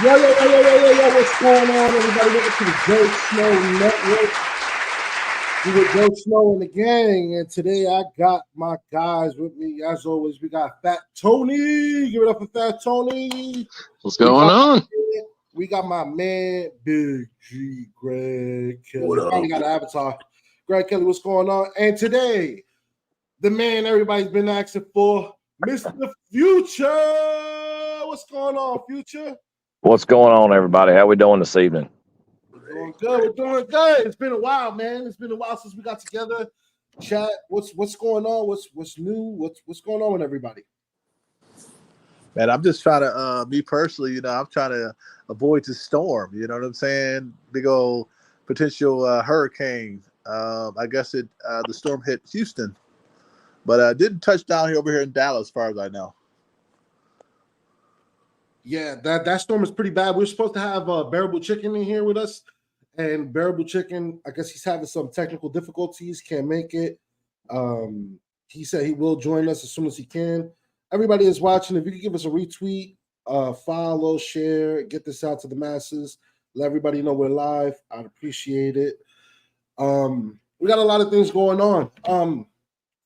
What's going on, everybody? Welcome to the Joe Snow Network. We with Joe Snow and the gang, and today I got my guys with me. As always, we got Fat Tony. Give it up for Fat Tony. What's going on? We got my man, Big G, Greg Kelly. What up? Finally got an avatar. Greg Kelly, what's going on? And today, the man everybody's been asking for, Mr. Future. What's going on, Future? What's going on, everybody? How we doing this evening? We're doing good. We're doing good. It's been a while, man. It's been a while since we got together. Chat. What's going on? What's new? What's going on with everybody? Man, I'm just trying to, me personally, I'm trying to avoid the storm. You know what I'm saying? Big old potential hurricane. I guess the storm hit Houston, but didn't touch down over here in Dallas, as far as I know. Yeah, that storm is pretty bad. We're supposed to have Bearable Chicken in here with us, and Bearable Chicken, I guess he's having some technical difficulties, can't make it. He said he will join us as soon as he can. Everybody is watching. If you could give us a retweet, follow, share, get this out to the masses, let everybody know we're live. I'd appreciate it. We got a lot of things going on.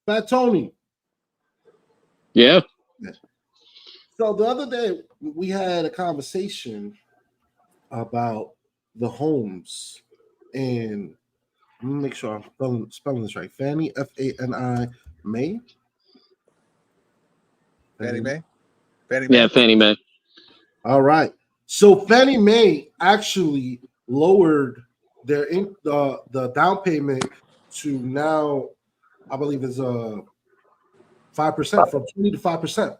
Fat Tony. Yeah. So the other day we had a conversation about the homes, and let me make sure I'm spelling this right. Fannie, F-A-N-I, May. Fannie Mae? Yeah, Fannie Mae. All right. So Fannie Mae actually lowered their the down payment to now, I believe, is 5% from 20 to 5%.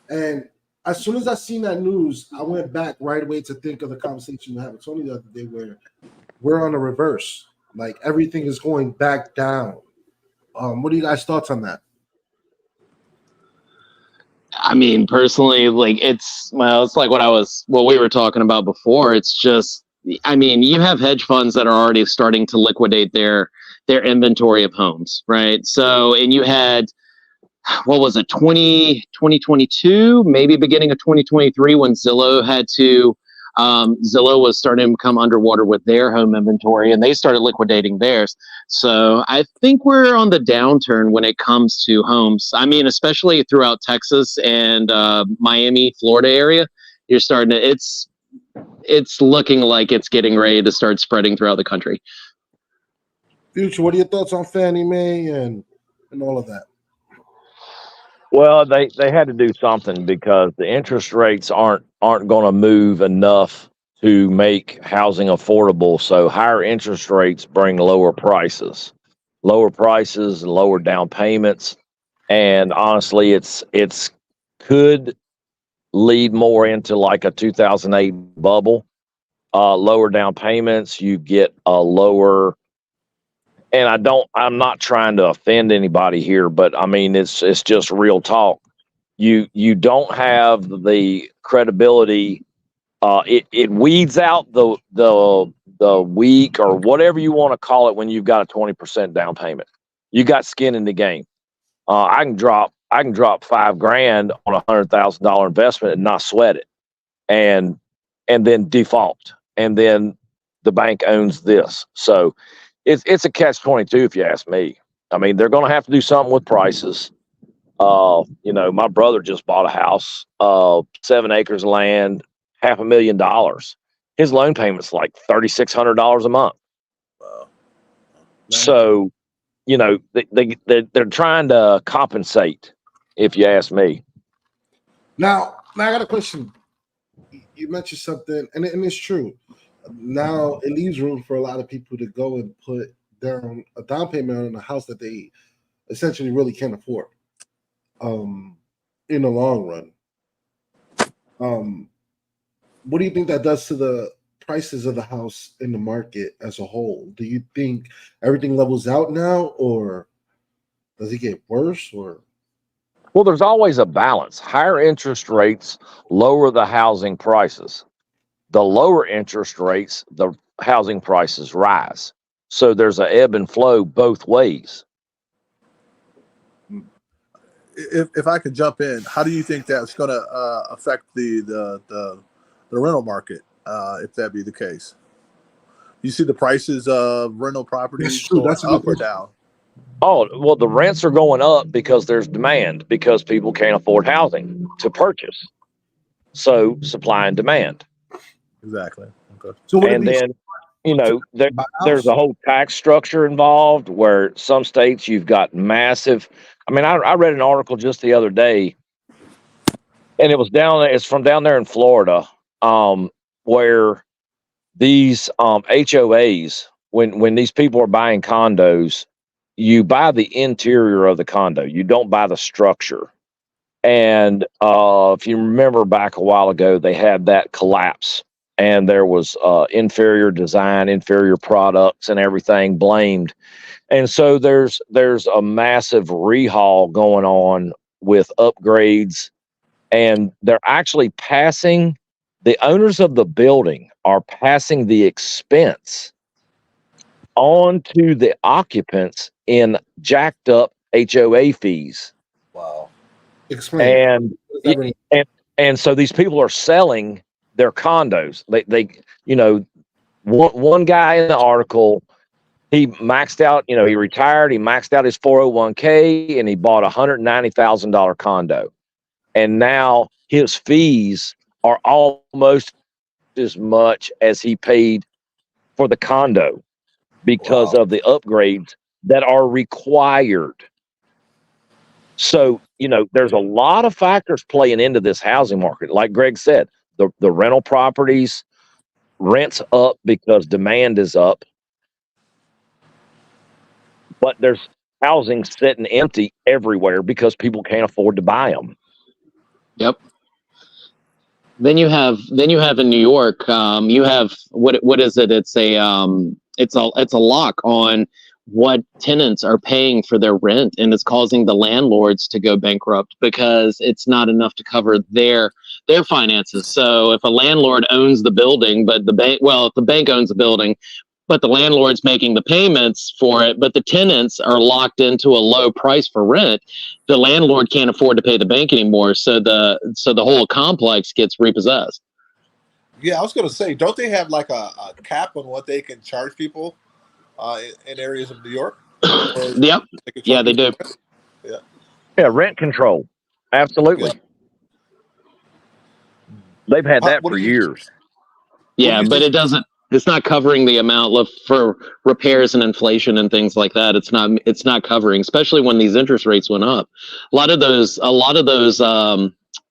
And as soon as I seen that news, I went back right away to think of the conversation we had with Tony the other day, where we're on a reverse, like everything is going back down. What are you guys' thoughts on that? I mean, personally, like it's like what we were talking about before. It's just, I mean, you have hedge funds that are already starting to liquidate their inventory of homes, right? So, and you had, what was it, 2022, maybe beginning of 2023, when Zillow was starting to become underwater with their home inventory, and they started liquidating theirs. So I think we're on the downturn when it comes to homes. I mean, especially throughout Texas and Miami, Florida area, you're starting to, it's looking like it's getting ready to start spreading throughout the country. Future, what are your thoughts on Fannie Mae and all of that? Well, they had to do something because the interest rates aren't going to move enough to make housing affordable. So higher interest rates bring lower prices and lower down payments. And honestly, it's could lead more into like a 2008 bubble. Lower down payments, you get a lower. And I'm not trying to offend anybody here, but I mean, it's just real talk. You don't have the credibility. It weeds out the weak, or whatever you want to call it, when you've got a 20% down payment. You got skin in the game. I can drop $5,000 on $100,000 investment and not sweat it, and then default, and then the bank owns this. So it's a catch-22 if you ask me. I mean, they're going to have to do something with prices. My brother just bought a house, 7 acres of land, $500,000. His loan payment's like $3,600 a month. Wow. So, they're trying to compensate, if you ask me. Now I got a question. You mentioned something, and it's true. Now it leaves room for a lot of people to go and put down a down payment on a house that they essentially really can't afford. In the long run, what do you think that does to the prices of the house in the market as a whole? Do you think everything levels out now, or does it get worse? Or Well, there's always a balance. Higher interest rates lower the housing prices. The lower interest rates, the housing prices rise. So there's an ebb and flow both ways. if I could jump in, how do you think that's going to affect the rental market if that be the case? You see the prices of rental properties That's true. going That's a good up or question. down? Oh, well, the rents are going up because there's demand, because people can't afford housing to purchase. So supply and demand. Exactly. Okay. So would it And be then, you know, by there's house? a whole tax structure involved where some states you've got massive. I mean, I read an article just the other day, and it's from down there in Florida, where these HOAs, when these people are buying condos, you buy the interior of the condo, you don't buy the structure. And if you remember back a while ago, they had that collapse, and there was inferior design, inferior products, and everything blamed. And so there's a massive rehaul going on with upgrades, and they're actually passing, the owners of the building are passing the expense on to the occupants in jacked up HOA fees. Wow. Explain. And What does that mean? and so these people are selling their condos. They you know, one guy in the article, he maxed out, you know, he retired, he maxed out his 401k, and he bought $190,000 condo. And now his fees are almost as much as he paid for the condo because Wow. of the upgrades that are required. So, you know, there's a lot of factors playing into this housing market. Like Greg said, the rental properties, rents up because demand is up, but there's housing sitting empty everywhere because people can't afford to buy them. Yep. Then you have in New York, you have what is it? It's a lock on what tenants are paying for their rent, and it's causing the landlords to go bankrupt because it's not enough to cover their finances. So if a landlord owns the building, but if the bank owns the building, but the landlord's making the payments for it, but the tenants are locked into a low price for rent, the landlord can't afford to pay the bank anymore. So the whole complex gets repossessed. Yeah, I was going to say, don't they have like a cap on what they can charge people in areas of New York? Or Yep. they Yeah, they do. Yeah, rent control. Absolutely. They've had that for years. Yeah, but it's not covering the amount for repairs and inflation and things like that. It's not covering, especially when these interest rates went up. A lot of those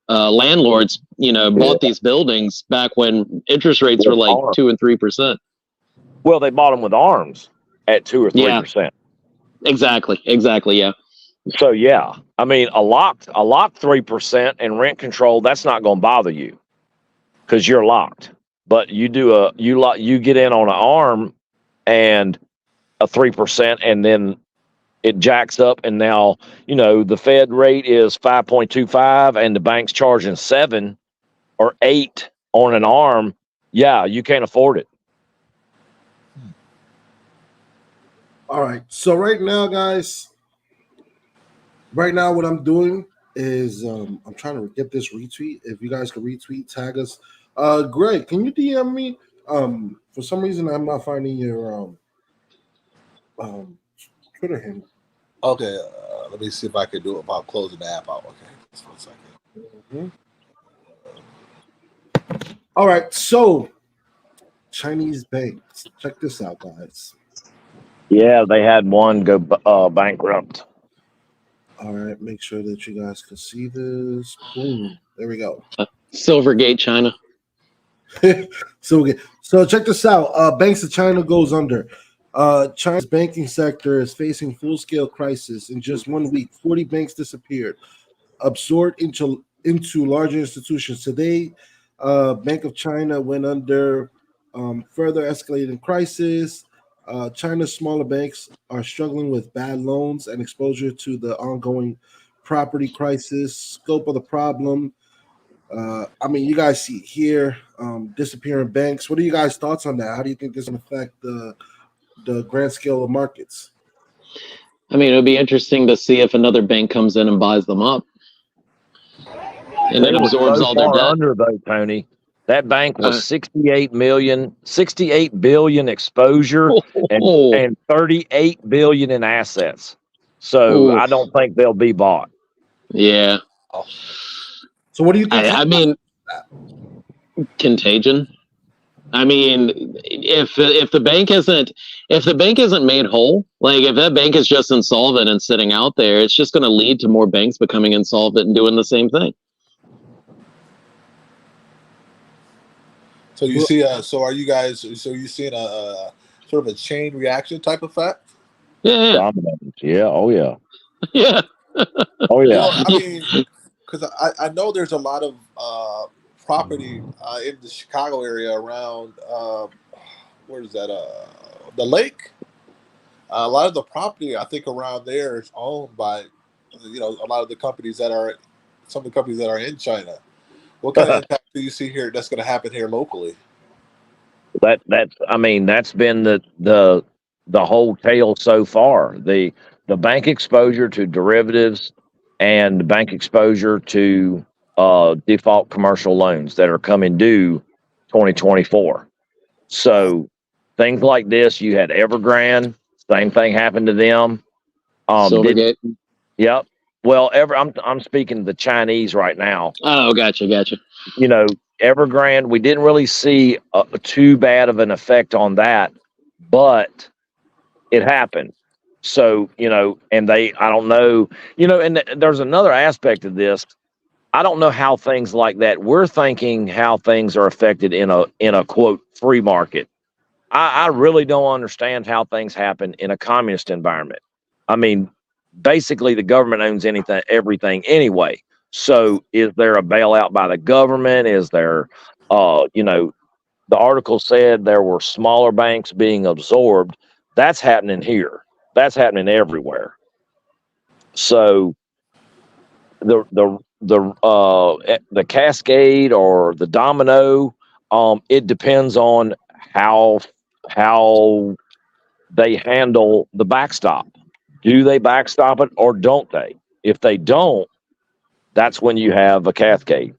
landlords, you know, bought these buildings back when interest rates were like 2% and 3%. Well, they bought them with arms at 2 or 3%. Exactly. Yeah. So yeah, I mean, a locked 3% and rent control, that's not going to bother you because you're locked. But you get in on an arm and a 3%, and then it jacks up, and now, you know, the Fed rate is 5.25 and the bank's charging 7 or 8 on an arm. Yeah, you can't afford it. All right. So right now, guys, what I'm doing is I'm trying to get this retweet. If you guys can retweet, tag us. Greg, can you DM me? For some reason I'm not finding your Twitter handle. Okay, let me see if I can do it without closing the app out. Okay, just 1 second. Mm-hmm. All right, so Chinese banks. Check this out, guys. Yeah, they had one go bankrupt. All right, make sure that you guys can see this. Boom. There we go. Silvergate, China. So check this out. Banks of China goes under. China's banking sector is facing full-scale crisis. In just 1 week, 40 banks disappeared, absorbed into larger institutions. Today, Bank of China went under. Further escalating crisis. China's smaller banks are struggling with bad loans and exposure to the ongoing property crisis. Scope of the problem. I mean, you guys see here disappearing banks. What are you guys' thoughts on that? How do you think this will affect the grand scale of markets? I mean, it would be interesting to see if another bank comes in and buys them up. And it They were absorbs so all their far debt. under though, Tony. That bank was Uh, 68 billion exposure and 38 billion in assets. So Oof. I don't think they'll be bought. Yeah. So what do you think? I mean, contagion. I mean, if the bank isn't made whole, like if that bank is just insolvent and sitting out there, it's just going to lead to more banks becoming insolvent and doing the same thing. So you see, so are you guys? So you seeing a sort of a chain reaction type effect? Yeah, Dominant. Yeah. Oh yeah. yeah. Oh yeah. Well, I mean, because I know there's a lot of property in the Chicago area around where is that? The lake. A lot of the property I think around there is owned by, a lot of the companies that are, some of the companies that are in China. What kind of impact do you see here that's going to happen here locally? That's been the whole tale so far. The bank exposure to derivatives and bank exposure to default commercial loans that are coming due 2024. So things like this, you had Evergrande, same thing happened to them. Silvergate. Yep. Well, I'm speaking the Chinese right now. Oh, gotcha. Evergrande, we didn't really see too bad of an effect on that, but it happened. So, and I don't know, and there's another aspect of this. I don't know how things like that, we're thinking how things are affected in a quote free market. I really don't understand how things happen in a communist environment. I mean, basically the government owns everything anyway. So is there a bailout by the government? Is there, the article said there were smaller banks being absorbed. That's happening here. That's happening everywhere. So the cascade or the domino, it depends on how they handle the backstop. Do they backstop it or don't they? If they don't, that's when you have a cascade.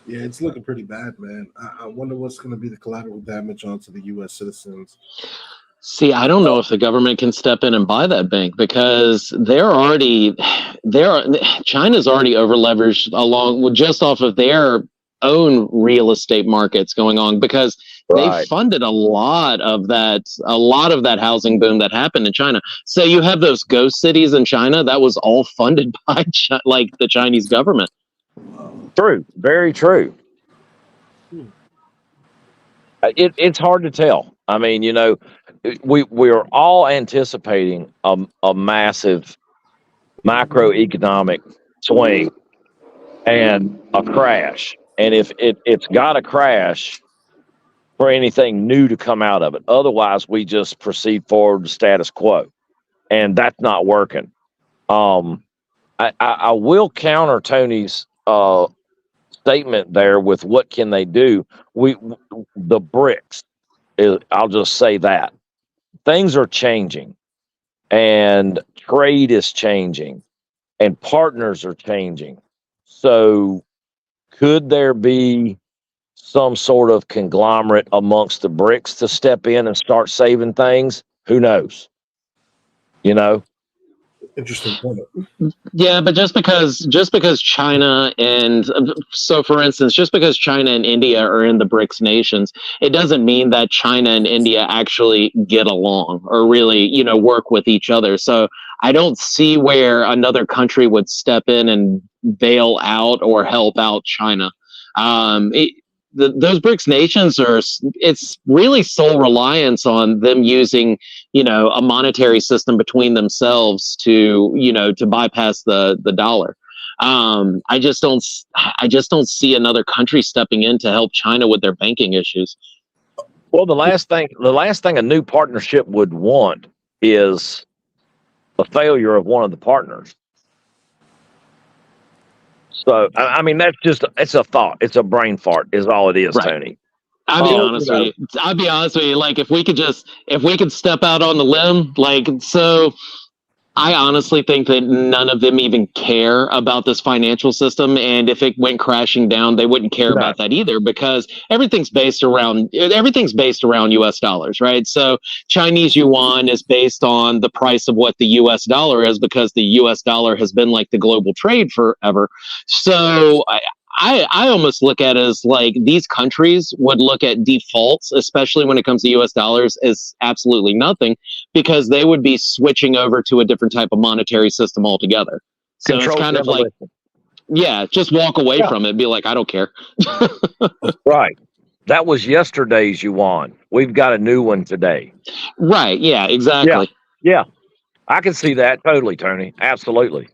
Yeah, it's looking pretty bad, man. I wonder what's going to be the collateral damage onto the U.S. citizens. See, I don't know if the government can step in and buy that bank because China's already over leveraged just off of their own real estate markets going on because they funded a lot of that housing boom that happened in China. So you have those ghost cities in China that was all funded by the Chinese government. True, very true. It's hard to tell. I mean, we're all anticipating a massive macroeconomic swing and a crash. And if it's got to crash for anything new to come out of it, otherwise we just proceed forward to status quo, and that's not working. I will counter Tony's statement there with what can they do. The BRICS. I'll just say that things are changing, and trade is changing, and partners are changing. So, could there be some sort of conglomerate amongst the BRICS to step in and start saving things? Who knows? Interesting point. Yeah, but just because China and so for instance, just because China and India are in the BRICS nations, it doesn't mean that China and India actually get along or really, work with each other. So I don't see where another country would step in and bail out or help out China. Those BRICS nations it's really sole reliance on them using, a monetary system between themselves to bypass the dollar. I just don't see another country stepping in to help China with their banking issues. Well, the last thing a new partnership would want is the failure of one of the partners. So, I mean, it's a thought. It's a brain fart is all it is, right. Tony. I'll be honest with you. Like, if we could step out on the limb, I honestly think that none of them even care about this financial system, and if it went crashing down, they wouldn't care No. about that either, because everything's based around U.S. dollars, right? So Chinese yuan is based on the price of what the U.S. dollar is, because the U.S. dollar has been like the global trade forever. So I almost look at it as like these countries would look at defaults, especially when it comes to US dollars, as absolutely nothing, because they would be switching over to a different type of monetary system altogether. So Control it's kind of like, demolition. yeah, just walk away Yeah. from it, be like, I don't care. Right. That was yesterday's yuan. We've got a new one today. Right. Yeah, exactly. Yeah. I can see that totally, Tony. Absolutely.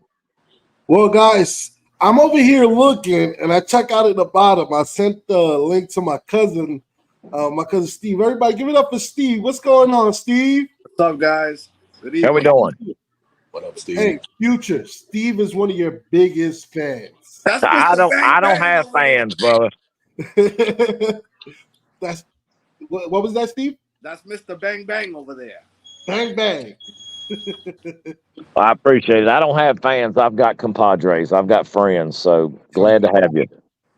Well, guys, I'm over here looking, and I check out at the bottom. I sent the link to my cousin Steve. Everybody, give it up for Steve. What's going on, Steve? What's up, guys? Good evening. How we doing? What up, Steve? Hey, Future. Steve is one of your biggest fans. That's I Mr. don't Bang Bang have over there. fans, brother. That's what was that, Steve? That's Mr. Bang Bang over there. Bang bang. I appreciate it. I don't have fans. I've got compadres. I've got friends. So glad to have you.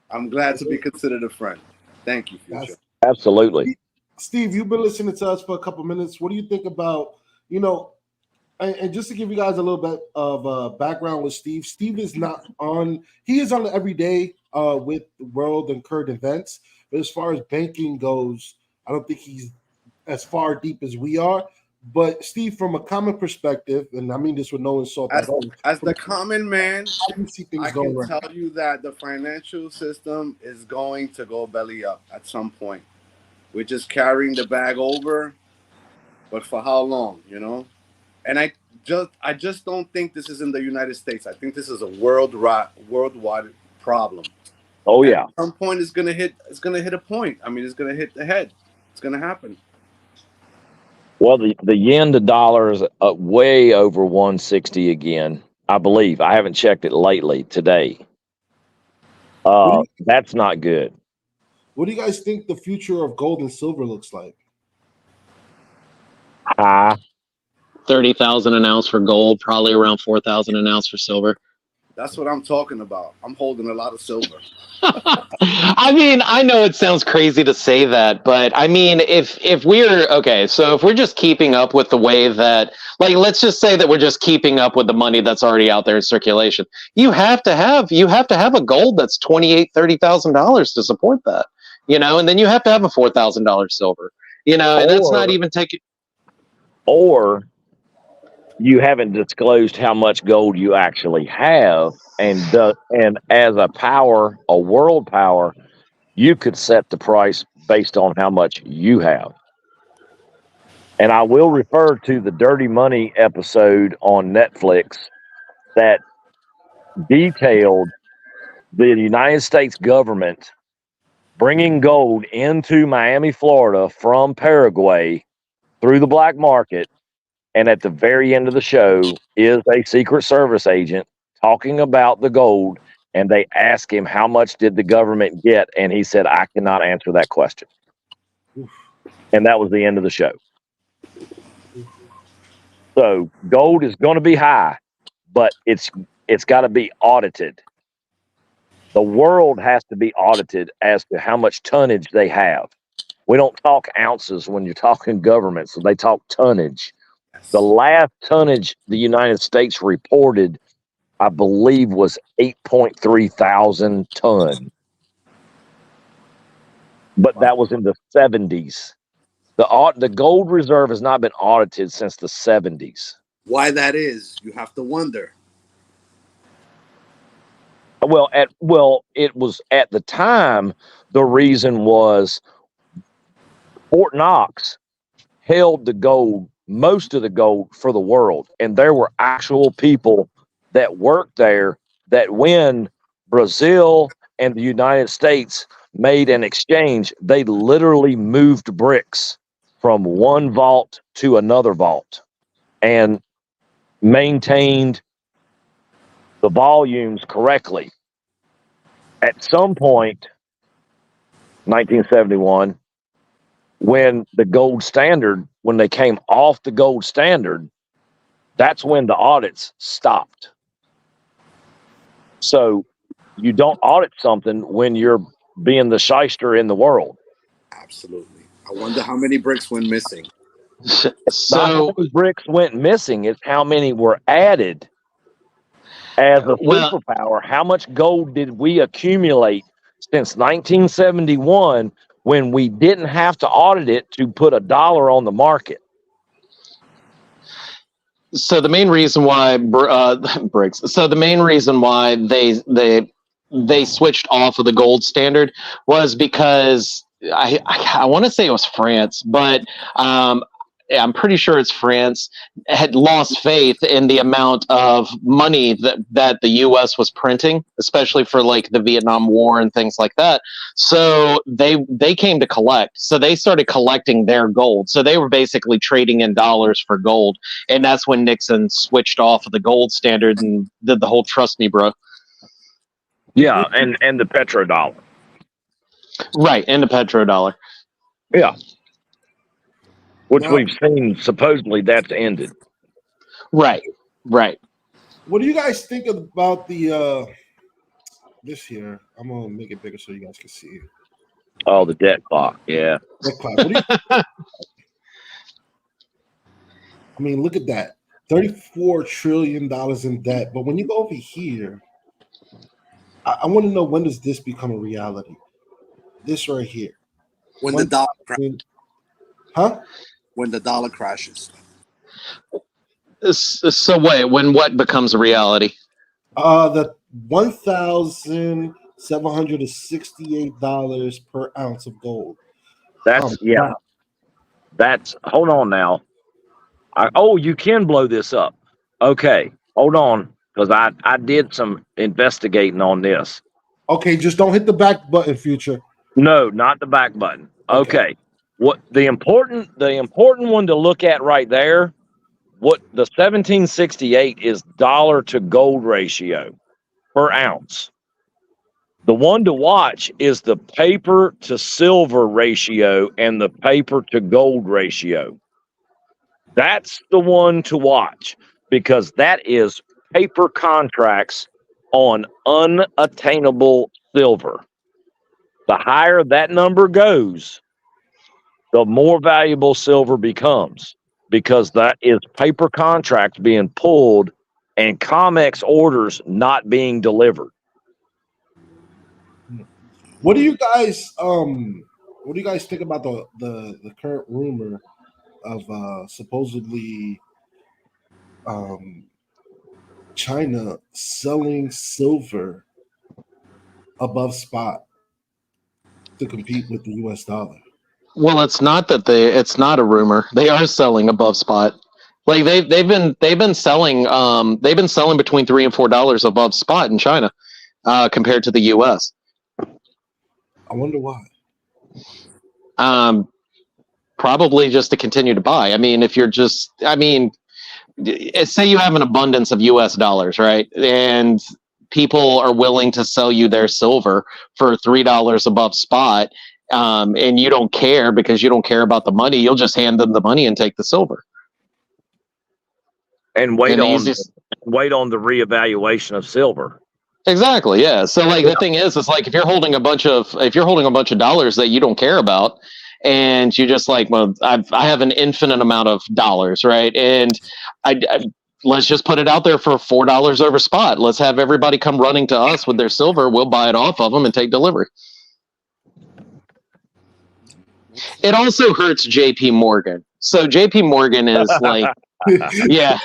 I'm glad to be considered a friend. Thank you, Future. Absolutely. Steve, you've been listening to us for a couple minutes. What do you think about, and just to give you guys a little bit of background with Steve, Steve is not on, he is on the everyday with world and current events. But as far as banking goes, I don't think he's as far deep as we are. But Steve, from a common perspective, and I mean this with no insult at all, As the common man, how do you see things I going can right tell you that the financial system is going to go belly up at some point. We're just carrying the bag over, but for how long, And I just don't think this is in the United States. I think this is a worldwide problem. Oh yeah. At some point, it's gonna hit a point. I mean, it's gonna hit the head. It's gonna happen. Well, the yen to dollar is way over 160 again, I believe. I haven't checked it lately today. That's not good. What do you guys think the future of gold and silver looks like? High. 30,000 an ounce for gold, probably around 4,000 an ounce for silver. That's what I'm talking about. I'm holding a lot of silver. I mean, I know it sounds crazy to say that, but I mean, if we're just keeping up with the way that, like, let's just say that we're just keeping up with the money that's already out there in circulation, you have to have a gold that's $28,000-$30,000 to support that, and then you have to have a $4,000 silver, and that's not even taking. Or you haven't disclosed how much gold you actually have, and as a world power, you could set the price based on how much you have. And I will refer to the Dirty Money episode on Netflix that detailed the United States government bringing gold into Miami, Florida from Paraguay through the black market. And at the very end of the show is a Secret Service agent talking about the gold, and they ask him how much did the government get, and he said, I cannot answer that question. And that was the end of the show. So gold is going to be high, but it's got to be audited. The world has to be audited as to how much tonnage they have. We don't talk ounces when you're talking government, so they talk tonnage. The last tonnage the United States reported, I believe, was 8.3 thousand ton. But that was in the 70s. The gold reserve has not been audited since the 70s. Why that is, you have to wonder. Well, it was at the time, the reason was Fort Knox held the gold, most of the gold for the world. And there were actual people that worked there that when Brazil and the United States made an exchange, they literally moved bricks from one vault to another vault and maintained the volumes correctly. At some point, 1971, when they came off the gold standard, That's when the audits stopped. So you don't audit something when you're being the shyster in the world. Absolutely. I wonder how many bricks went missing. Not how So, many bricks went missing, it's how many were added. As a well, superpower, how much gold did we accumulate since 1971 when we didn't have to audit it to put $1 on the market? so the main reason why bricks. So the main reason why they switched off of the gold standard was because I want to say it was France, but I'm pretty sure it's France had lost faith in the amount of money that the U.S. was printing, especially for like the Vietnam War and things like that. So they came to collect. So they started collecting their gold. So they were basically trading in dollars for gold, and that's when Nixon switched off of the gold standard and did the whole "trust me, bro." Yeah, and the petrodollar. Right, and the petrodollar. Yeah. Which Now, we've seen, supposedly that's ended. Right, right. what do you guys think about the this here? I'm gonna make it bigger so you guys can see it. Oh, the debt clock. Yeah. What do you, I mean, look at that. $34 trillion in debt. But when you go over here, I want to know, when does this become a reality? This right here. When the dollar crashes. Huh? When the dollar crashes. So wait, when what becomes a reality? The $1,768 per ounce of gold. That's yeah. That's hold on now. You can blow this up. Okay, hold on, because I did some investigating on this. Okay, just don't hit the back button, Future. No, not the back button. Okay. What the important one to look at right there, what the 1768 is dollar to gold ratio per ounce. The one to watch is the paper to silver ratio and the paper to gold ratio. That's the one to watch, because that is paper contracts on unattainable silver. The higher that number goes, the more valuable silver becomes, because that is paper contracts being pulled and COMEX orders not being delivered. What do you guys think about the current rumor of supposedly China selling silver above spot to compete with the US dollar? Well, it's not a rumor. They are selling above spot. Like they've been selling between $3 and $4 above spot in China, compared to the US. I wonder why. Probably just to continue to buy. I mean, say you have an abundance of US dollars, right? And people are willing to sell you their silver for $3 above spot, and you don't care because you don't care about the money. You'll just hand them the money and take the silver. And wait on the reevaluation of silver. Exactly. Yeah. So like the thing is like if you're holding a bunch of dollars that you don't care about, and you just like, well, I have an infinite amount of dollars, right? And I let's just put it out there for $4 over spot. Let's have everybody come running to us with their silver. We'll buy it off of them and take delivery. It also hurts JP Morgan. So JP Morgan is like, yeah,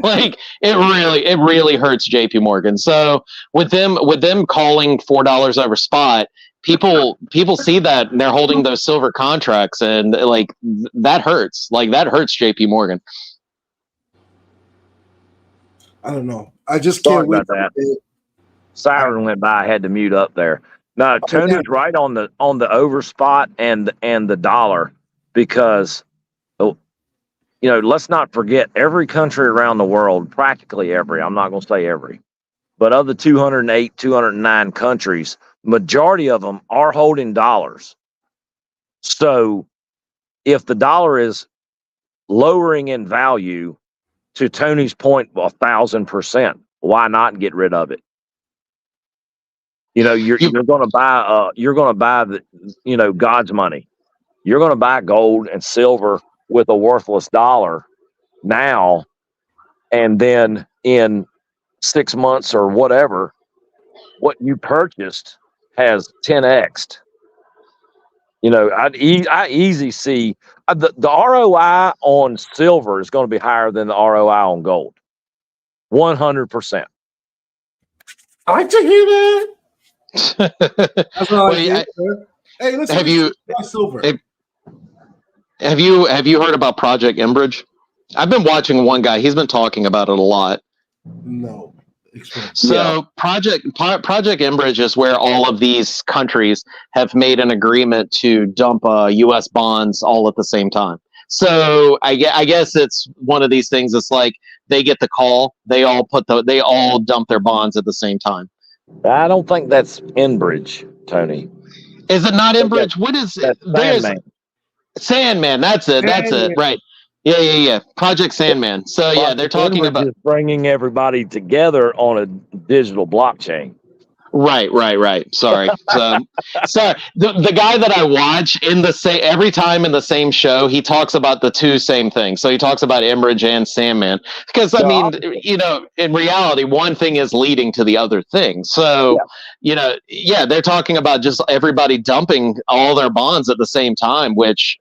like it really hurts JP Morgan. So with them calling $4 over spot, people see that and they're holding those silver contracts, and like that hurts. Like that hurts JP Morgan. I don't know. I just can't wait about that. Siren went by. I had to mute up there. No, Tony's right on the overspot and the dollar, because let's not forget, every country around the world, practically every, I'm not going to say every, but of the 208, 209 countries, majority of them are holding dollars. So if the dollar is lowering in value, to Tony's point, 1,000%. Why not get rid of it? You know, you're going to buy the, you know, God's money. You're going to buy gold and silver with a worthless dollar now, and then in 6 months or whatever, what you purchased has 10x'd. You know, I easy see the ROI on silver is going to be higher than the ROI on gold. 100%. I like to hear that. That's what I Well, like to hear. Hey, listen. have you Silver? have you heard about Project Enbridge? I've been watching one guy. He's been talking about it a lot. No. Explain. So Project Enbridge is where all of these countries have made an agreement to dump U.S. bonds all at the same time. So I guess it's one of these things. It's like they get the call. They all dump their bonds at the same time. I don't think that's Enbridge, Tony. Is it not Enbridge? What is it? There's Sandman. That's it. That's it. Right. Yeah. Project Sandman. So yeah, they're talking about just bringing everybody together on a digital blockchain. Right. Sorry. Sorry. The guy that I watch every time in the same show, he talks about the two same things. So he talks about Enbridge and Sandman because I mean, you know, in reality, one thing is leading to the other thing. So, you know, they're talking about just everybody dumping all their bonds at the same time, which,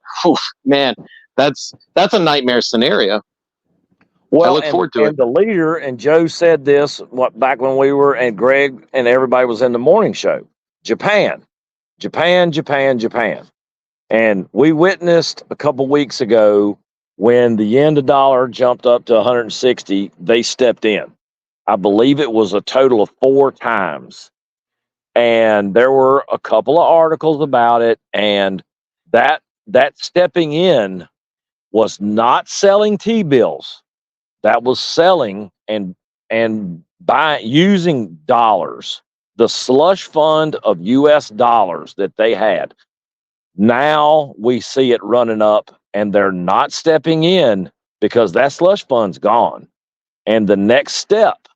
man, that's a nightmare scenario. Well, I look forward to it. And the leader, and Joe said this back when we were, and Greg and everybody was in the morning show. Japan. And we witnessed a couple weeks ago when the yen to dollar jumped up to 160, they stepped in. I believe it was a total of 4 times. And there were a couple of articles about it, and that stepping in was not selling T-bills. That was selling and using dollars, the slush fund of U.S. dollars that they had. Now we see it running up, and they're not stepping in because that slush fund's gone. And the next step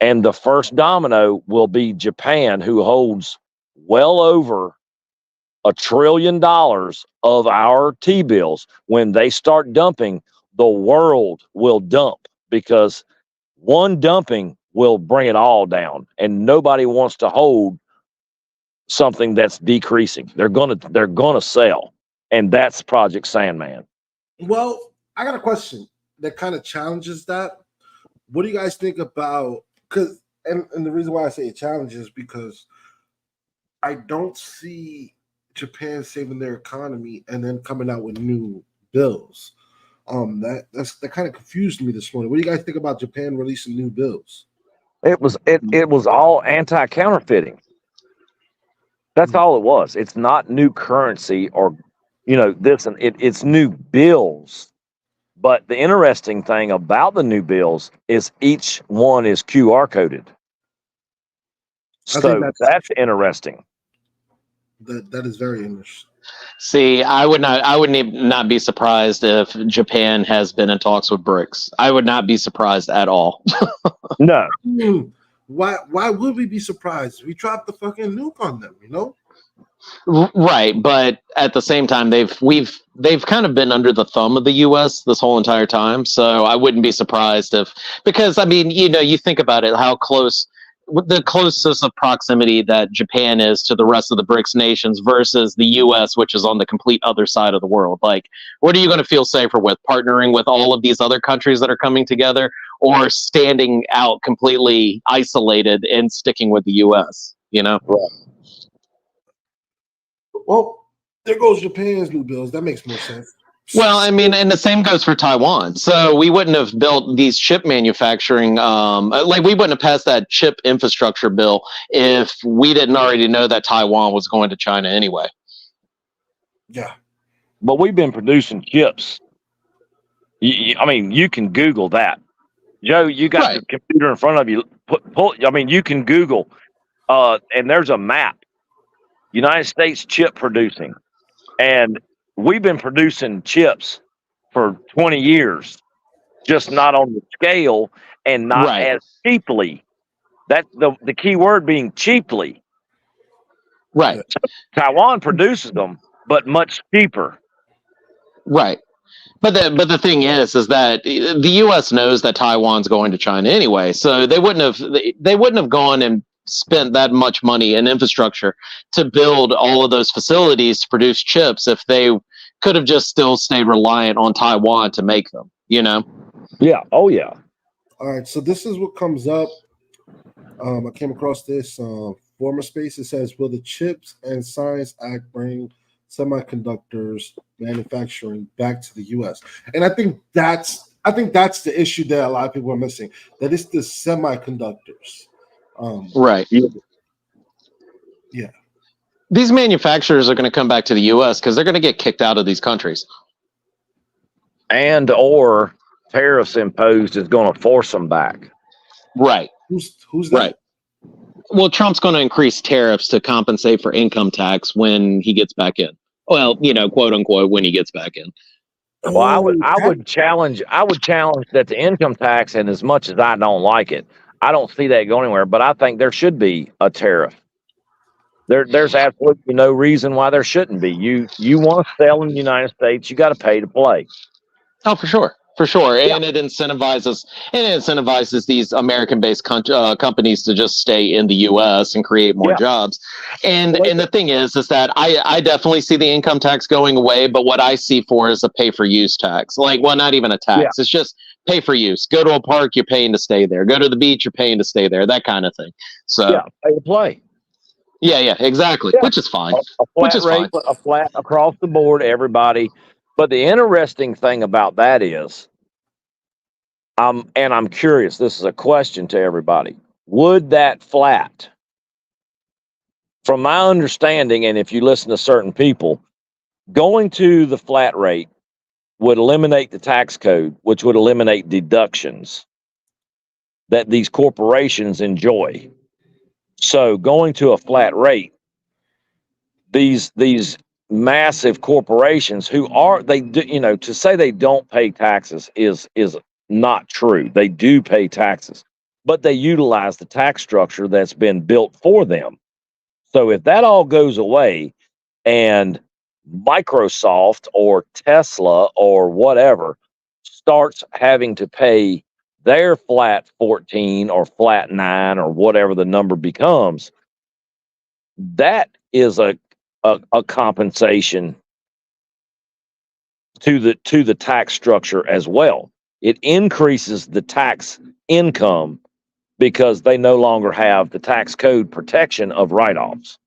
and the first domino will be Japan, who holds well over $1 trillion of our T-bills. When they start dumping, the world will dump, because one dumping will bring it all down, and nobody wants to hold something that's decreasing. They're gonna sell, and that's Project Sandman. Well, I got a question that kind of challenges that. What do you guys think about? Because and the reason why I say it challenges because I don't see Japan saving their economy and then coming out with new bills. That kind of confused me this morning. What do you guys think about Japan releasing new bills? It was all anti-counterfeiting. That's all it was. It's not new currency or, you know, this, and it's new bills. But the interesting thing about the new bills is each one is QR coded. So that's interesting. That is very interesting. See, I would not be surprised if Japan has been in talks with BRICS. I would not be surprised at all. No. Why would we be surprised? We dropped the fucking nuke on them, you know? Right, but at the same time, they've kind of been under the thumb of the U.S. this whole entire time. So I wouldn't be surprised because I mean, you know, you think about it, how close. The closest of proximity that Japan is to the rest of the BRICS nations versus the U.S., which is on the complete other side of the world. Like, what are you going to feel safer with, partnering with all of these other countries that are coming together, or standing out completely isolated and sticking with the U.S., you know? Well, there goes Japan's new bills. That makes more sense. Well, I mean, and the same goes for Taiwan. So we wouldn't have built these chip manufacturing, we wouldn't have passed that chip infrastructure bill if we didn't already know that Taiwan was going to China anyway. Yeah. But we've been producing chips. I mean, you can Google that. Joe, you got the computer in front of you. You can Google, and there's a map. United States chip producing. And we've been producing chips for 20 years. just not on the scale and not Right. as cheaply. That's the key word being cheaply. Right. Taiwan produces them, but much cheaper. Right. But the thing is that the U.S. knows that Taiwan's going to China anyway, so they wouldn't have gone and spent that much money in infrastructure to build all of those facilities to produce chips if they could have just still stayed reliant on Taiwan to make them. You know? Yeah. Oh yeah. All right, so this is what comes up. I came across this former space. It says, "Will the Chips and Science Act bring semiconductors manufacturing back to the U.S.?" And I think that's the issue that a lot of people are missing. That it's the semiconductors. Right. Yeah. These manufacturers are going to come back to the U.S. because they're going to get kicked out of these countries. And or tariffs imposed is going to force them back. Right. Who's that? Right. Well, Trump's going to increase tariffs to compensate for income tax when he gets back in. Well, quote unquote, when he gets back in. Well, I would challenge that the income tax, and as much as I don't like it, I don't see that going anywhere. But I think there should be a tariff. There's absolutely no reason why there shouldn't be. You want to sell in the United States, you got to pay to play. Oh, for sure. Yeah. And it incentivizes these American-based companies to just stay in the U.S. and create more jobs. And the thing is that I definitely see the income tax going away, but what I see for is a pay-for-use tax. Like, well, not even a tax. It's just pay for use. Go to a park, you're paying to stay there. Go to the beach, you're paying to stay there. That kind of thing. So pay to play. Yeah, exactly. Yeah. Which is fine. A flat across the board, everybody. But the interesting thing about that is, I'm curious, this is a question to everybody. Would that flat, from my understanding, and if you listen to certain people, going to the flat rate would eliminate the tax code, which would eliminate deductions that these corporations enjoy. So going to a flat rate, these massive corporations to say they don't pay taxes is not true. They do pay taxes, but they utilize the tax structure that's been built for them. So if that all goes away and Microsoft or Tesla or whatever starts having to pay their flat 14 or flat 9 or whatever the number becomes, that is a compensation to the tax structure as well. It increases the tax income because they no longer have the tax code protection of write-offs.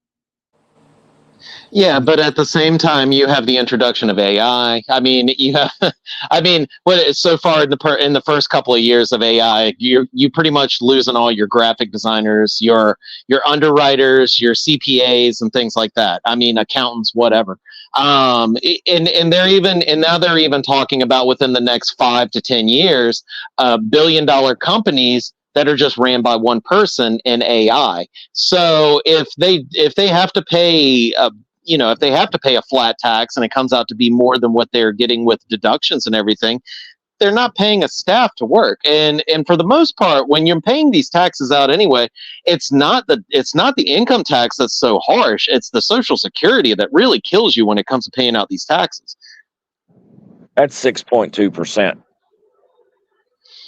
Yeah, but at the same time, you have the introduction of AI. I mean, so far in the first couple of years of AI, you pretty much losing all your graphic designers, your underwriters, your CPAs, and things like that. I mean, accountants, whatever. And now they're even talking about within the next 5 to 10 years, $1 billion companies that are just ran by one person in AI. So if they have to pay if they have to pay a flat tax and it comes out to be more than what they're getting with deductions and everything, they're not paying a staff to work. And for the most part, when you're paying these taxes out anyway, it's not the income tax that's so harsh. It's the Social Security that really kills you when it comes to paying out these taxes. That's 6.2%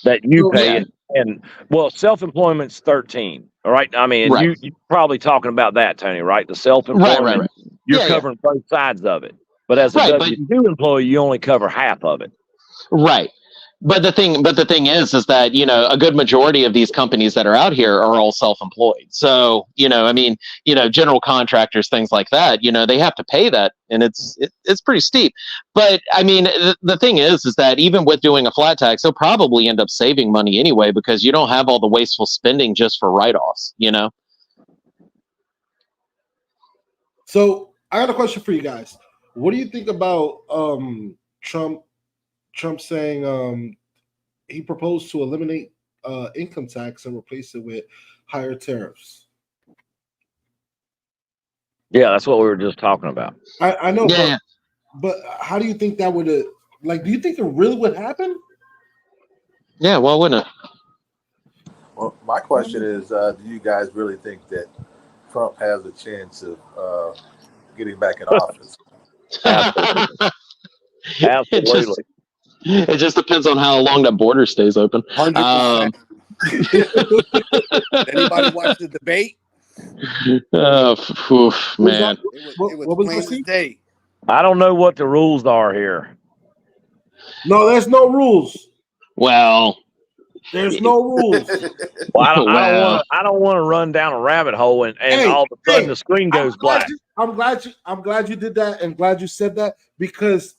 that you pay. Yeah. And well, self-employment's 13. All right. I mean, you're probably talking about that, Tony, right? The self-employment. Right. You're covering both sides of it. But as a W-2 employee, you only cover half of it. Right. But the thing is that, a good majority of these companies that are out here are all self-employed. So, general contractors, things like that, they have to pay that, and it's pretty steep. But I mean, the thing is that even with doing a flat tax, they'll probably end up saving money anyway, because you don't have all the wasteful spending just for write-offs, So I got a question for you guys. What do you think about Trump saying he proposed to eliminate income tax and replace it with higher tariffs? Yeah, that's what we were just talking about. I know, but how do you think that would do you think it really would happen? Yeah, well, wouldn't it? Well, my question is, do you guys really think that Trump has a chance of getting back in office? Absolutely. It just Absolutely. it just depends on how long that border stays open. 100%. Anybody watch the debate? Man. It What was was plain that, as Steve? day. I don't know what the rules are here. No, there's no rules. Well, There's no rules. Well, I don't Wow. want to. I don't want to run down a rabbit hole and Hey, all of a sudden hey, the screen goes black. I'm glad you did that, and glad you said that, because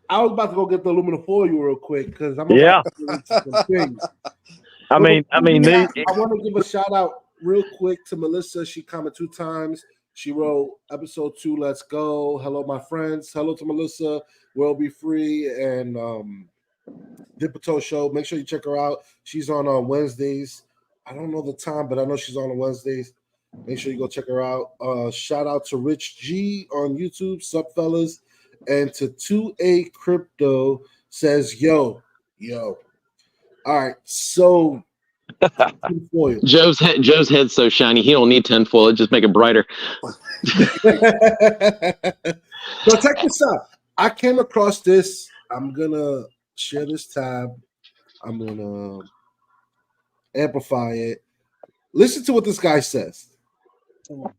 I was about to go get the aluminum foil real quick, because I'm about to get into some things. I mean, I want to give a shout out real quick to Melissa. She commented 2 times. She wrote episode 2, let's go. Hello, my friends. Hello to Melissa. We'll be free and Dipito Show. Make sure you check her out. She's on Wednesdays. I don't know the time, but I know she's on Wednesdays. Make sure you go check her out. Shout out to Rich G on YouTube. Sup, fellas. And to 2A Crypto says, yo. All right, so tinfoil. Joe's head's so shiny he don't need tinfoil. Just make it brighter. So check this out. I came across this. I'm gonna share this tab. I'm gonna amplify it. Listen to what this guy says. The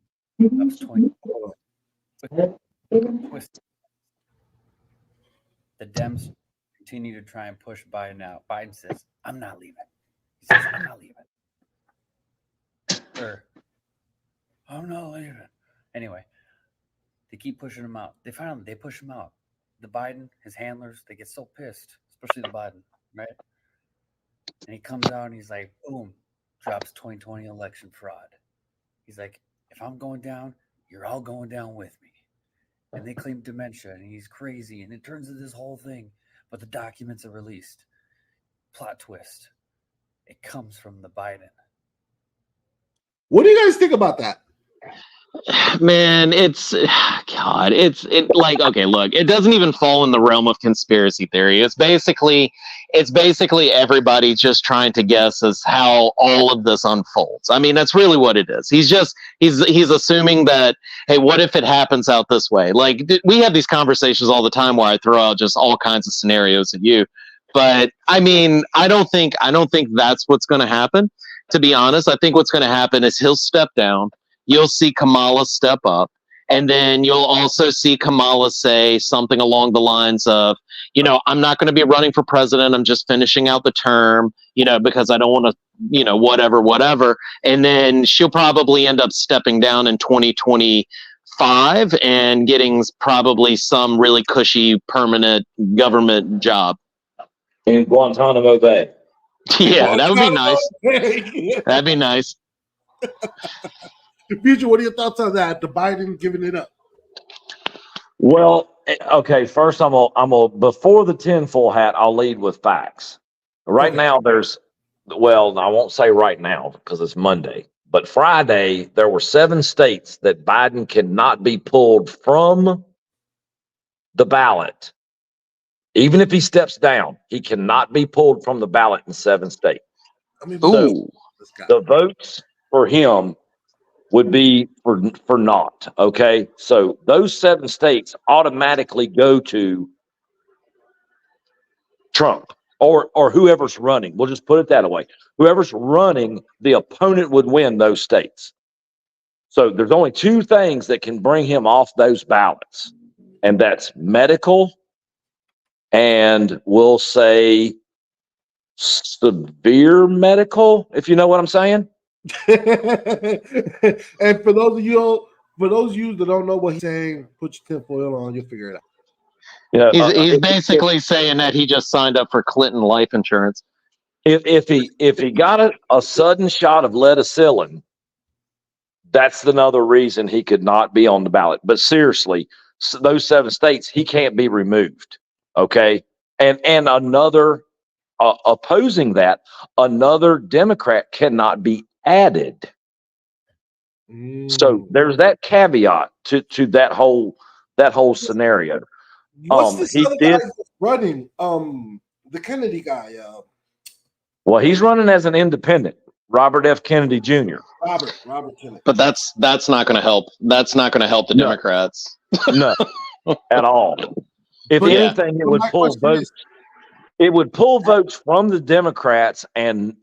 Dems continue to try and push Biden out. Biden says, I'm not leaving. He says, I'm not leaving. Or, I'm not leaving. Anyway, they keep pushing him out. They push him out. The Biden, his handlers, they get so pissed, especially the Biden, right? And he comes out and he's like, boom, drops 2020 election fraud. He's like, if I'm going down, you're all going down with me. And they claim dementia, and he's crazy, and it turns into this whole thing. But the documents are released. Plot twist. It comes from the Biden. What do you guys think about that? Man, it's like, okay, look, it doesn't even fall in the realm of conspiracy theory. It's basically everybody just trying to guess as how all of this unfolds. I mean, that's really what it is. He's assuming that, hey, what if it happens out this way? Like, we have these conversations all the time where I throw out just all kinds of scenarios at you. But I mean, I don't think that's what's going to happen. To be honest, I think what's going to happen is he'll step down. You'll see Kamala step up, and then you'll also see Kamala say something along the lines of, I'm not going to be running for president. I'm just finishing out the term, because I don't want to, whatever. And then she'll probably end up stepping down in 2025 and getting probably some really cushy permanent government job. In Guantanamo Bay. Yeah, that would be nice. That'd be nice. Future, what are your thoughts on that? The Biden giving it up. Well, okay. First, I'm gonna before the tinfoil hat, I'll lead with facts. Right now, I won't say right now because it's Monday, but Friday there were 7 states that Biden cannot be pulled from the ballot. Even if he steps down, he cannot be pulled from the ballot in 7 states. So the votes for him would be for naught. Okay, so those 7 states automatically go to Trump or whoever's running. We'll just put it that way. Whoever's running, the opponent would win those states. So there's only 2 things that can bring him off those ballots, and that's medical and we'll say severe medical, if you know what I'm saying. And for those of you that don't know what he's saying, put your tinfoil on, you'll figure it out. Yeah, he's basically saying that he just signed up for Clinton life insurance. If he got a sudden shot of ledasilin, that's another reason he could not be on the ballot. But seriously, those 7 states, he can't be removed. Okay, and another opposing that, another Democrat cannot be added. So there's that caveat to that whole scenario. What's this other guy that's running? The Kennedy guy. Well, he's running as an independent, Robert F. Kennedy Jr. Robert Kennedy. But that's not going to help. That's not going to help the No. Democrats. No, at all. If But- anything, it But would my pull question votes. is- It would pull votes from the Democrats and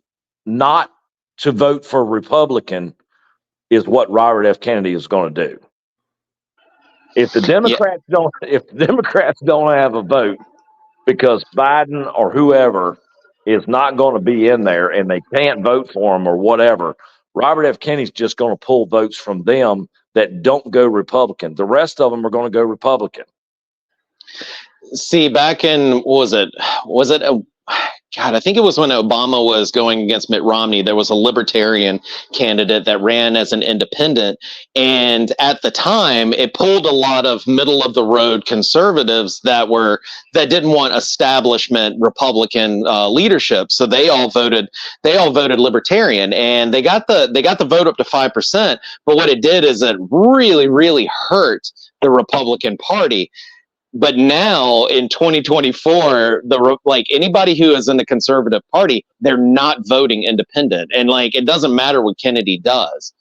not to vote for Republican is what Robert F. Kennedy is going to do. If the Democrats don't have a vote because Biden or whoever is not going to be in there and they can't vote for him or whatever, Robert F. Kennedy's just going to pull votes from them that don't go Republican. The rest of them are going to go Republican. See, back in God, I think it was when Obama was going against Mitt Romney. There was a libertarian candidate that ran as an independent, and at the time, it pulled a lot of middle of the road conservatives that didn't want establishment Republican leadership. So they all voted libertarian, and they got the vote up to 5%. But what it did is it really, really hurt the Republican Party. But now in 2024, anybody who is in the conservative party, they're not voting independent. And it doesn't matter what Kennedy does.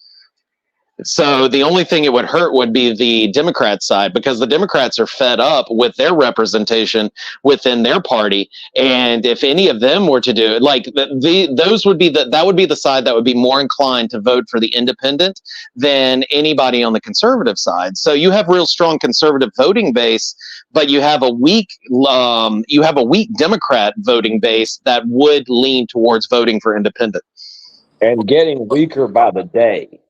So the only thing it would hurt would be the Democrat side, because the Democrats are fed up with their representation within their party. And if any of them were to do it, that would be the side that would be more inclined to vote for the independent than anybody on the conservative side. So you have real strong conservative voting base, but you have a weak Democrat voting base that would lean towards voting for independent. And getting weaker by the day.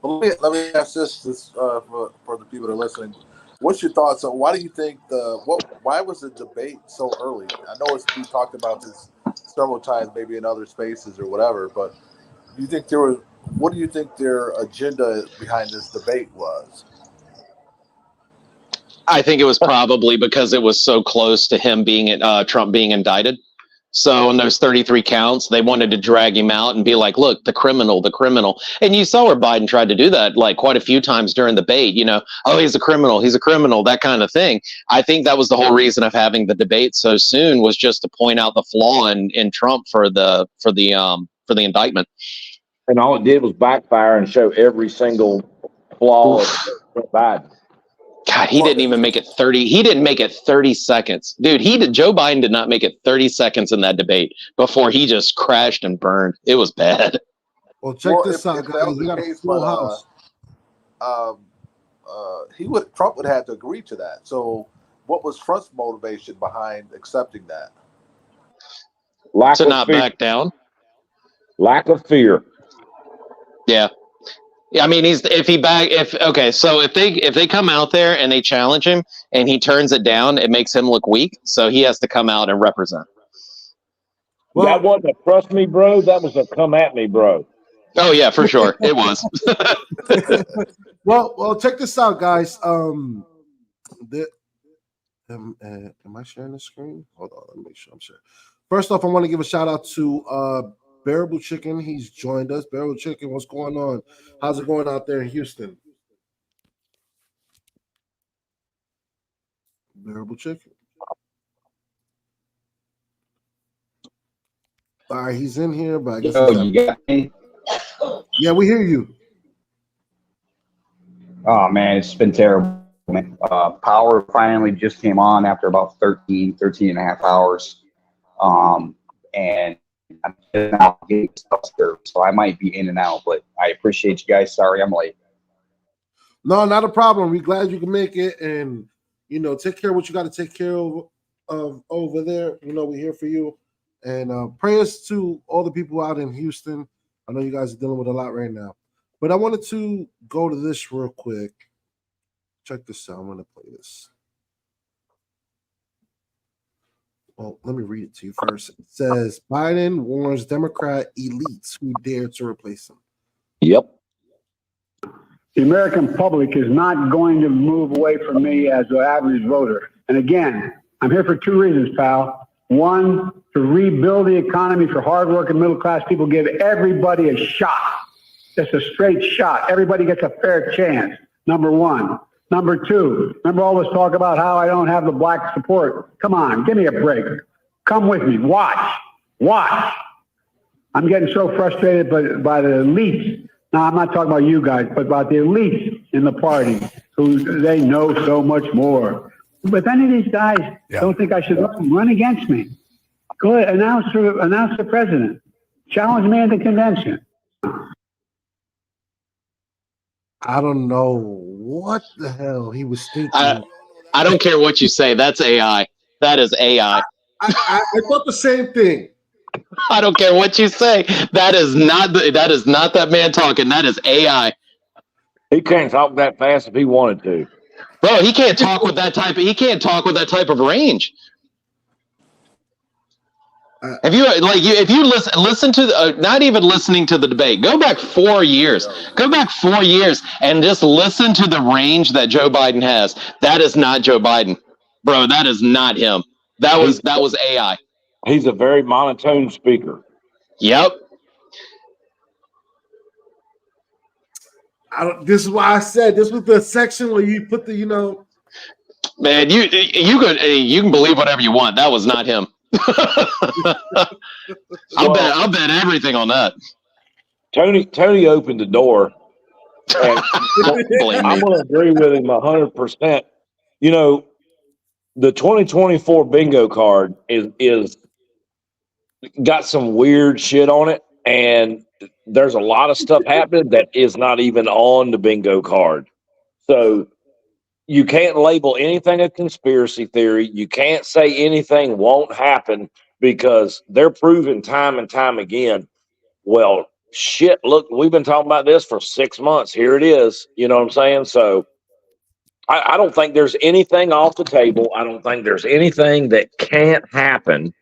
Well, let me ask this for the people that are listening. What's your thoughts on why do you think why was the debate so early? I know we talked about this several times, maybe in other spaces or whatever, but what do you think their agenda behind this debate was? I think it was probably because it was so close to him Trump being indicted. So in those 33 counts, they wanted to drag him out and be like, look, the criminal. And you saw where Biden tried to do that quite a few times during the debate, oh, he's a criminal, that kind of thing. I think that was the whole reason of having the debate so soon, was just to point out the flaw in Trump for the indictment. And all it did was backfire and show every single flaw of Biden. God, he didn't even make it 30. He didn't make it 30 seconds. Dude, Joe Biden did not make it 30 seconds in that debate before he just crashed and burned. It was bad. Well, check this out, guys. We got a full house. Trump would have to agree to that. So what was Trump's motivation behind accepting that? To not back down. Lack of fear. Yeah. I mean, so if they come out there and they challenge him and he turns it down, it makes him look weak. So he has to come out and represent. Well, that wasn't a trust me, bro. That was a come at me, bro. Oh yeah, for sure. It was. Well, check this out, guys. Am I sharing the screen? Hold on, let me make sure I'm sharing. First off, I want to give a shout out to Bearable Chicken. He's joined us. Bearable Chicken, what's going on? How's it going out there in Houston? Bearable Chicken. All right, he's in here, but I guess you got me? Yeah, we hear you. Oh man, it's been terrible. Power finally just came on after about 13 and a half hours. And I'm now getting stuff there, so I might be in and out, but I appreciate you guys. Sorry I'm late. No, not a problem. We're glad you can make it, and take care of what you got to take care of over there. We're here for you, and prayers to all the people out in Houston. I know you guys are dealing with a lot right now, but I wanted to go to this real quick. Check this out. I'm going to play this. Well, let me read it to you first. It says, Biden warns Democrat elites who dare to replace him. Yep. The American public is not going to move away from me as an average voter. And again, I'm here for two reasons, pal. One, to rebuild the economy for hardworking middle-class people, give everybody a shot. Just a straight shot. Everybody gets a fair chance, number one. Number two, remember all this talk about how I don't have the black support? Come on, give me a break. Come with me. Watch. I'm getting so frustrated by the elites. Now, I'm not talking about you guys, but about the elites in the party who they know so much more. But if any of these guys don't think I should run against me, go ahead, announce the president. Challenge me at the convention. I don't know what the hell he was thinking. I don't care what you say. That's AI. That is AI. I thought the same thing. I don't care what you say. That is not that man talking. That is AI. He can't talk that fast if he wanted to. Bro, he can't talk with that type of range. If you listen to not even listening to the debate, go back 4 years. Go back 4 years and just listen to the range that Joe Biden has. That is not Joe Biden. Bro, that is not him. That was AI. He's a very monotone speaker. Yep. This is why I said this was the section where you put the, Man, you can believe whatever you want. That was not him. I'll bet everything on that. Tony opened the door. And I'm going to agree with him 100%. You know, the 2024 bingo card is got some weird shit on it, and there's a lot of stuff happening that is not even on the bingo card. So you can't label anything a conspiracy theory. You can't say anything won't happen because they're proving time and time again. Well, shit, look, we've been talking about this for 6 months. Here it is. You know what I'm saying? So I don't think there's anything off the table. I don't think there's anything that can't happen.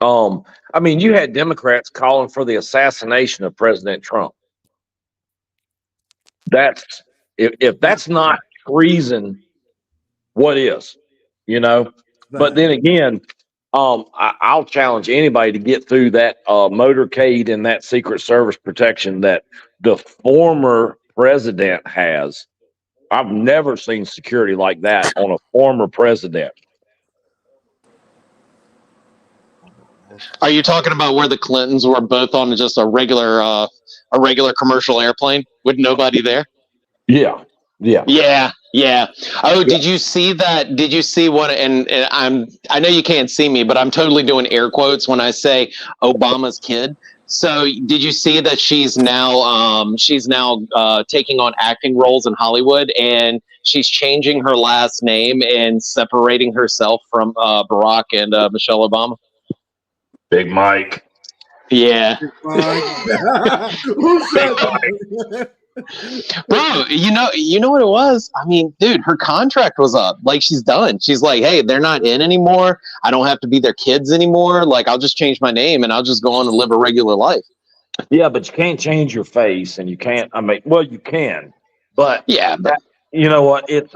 I mean, you had Democrats calling for the assassination of President Trump. That's if that's not treason, what is? You know? But then again, I'll challenge anybody to get through that motorcade and that Secret Service protection that the former president has. I've never seen security like that on a former president. Are you talking about where the Clintons were both on just a regular commercial airplane with nobody there? Yeah. Oh, did you see that? Did you see what? And I know you can't see me, but I'm totally doing air quotes when I say Obama's kid. So did you see that she's now taking on acting roles in Hollywood, and she's changing her last name and separating herself from Barack and Michelle Obama? Big Mike. Yeah. Who said that? Bro, you know what it was? I mean, dude, her contract was up. Like, she's done. She's like, hey, they're not in anymore. I don't have to be their kids anymore. Like, I'll just change my name and I'll just go on and live a regular life. Yeah, but you can't change your face, and you can't. I mean, well, you can, but yeah, but you know what? It's